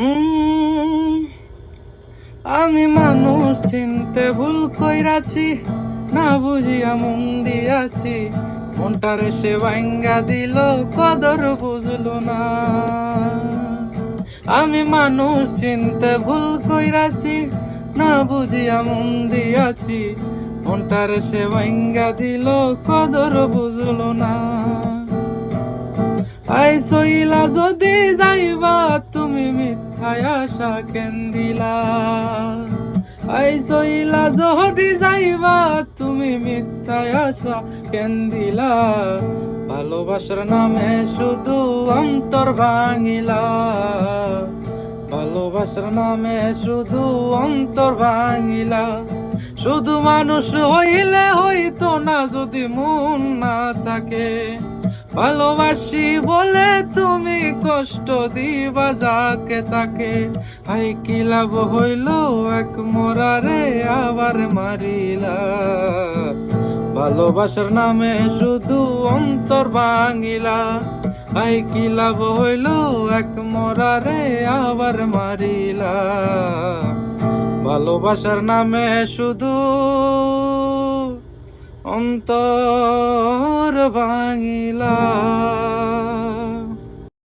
উম, আমি মানুষ চিনতে ভুল কইরাছি, না বুঝিয়া মন দিয়াছি। মনটারে সে ভাঙ্গা দিল, কদর বুঝলো না। আমি মানুষ চিনতে ভুল কইরাছি, না বুঝিয়া মন দিয়াছি। মনটারে সে ভাঙ্গা দিল, কদর বুঝলো না। আই সইলা যদি যাইবা, তুমি মিথ্যায় আশা কেন দিলা? আই সইলা যদি যাইবা, তুমি মিথ্যায় আশা কেন দিলা? ভালোবাসার নামে শুধু অন্তর ভাঙিলা, ভালোবাসার নামে শুধু অন্তর ভাঙিলা। শুধু মানুষ হইলে হইতো না, যদি মন না থাকে। ভালোবাসি বলে তুমি কষ্ট দিবা যাকে তাকে। আই কি লাভ হইল এক মরারে আবার মারিলা? ভালোবাসার নামে শুধু অন্তর ভাঙিলা। আই কি লাভ হইল এক মরারে আবার মারিলা? ভালোবাসার নামে শুধু অন্তর ভাঙিলা।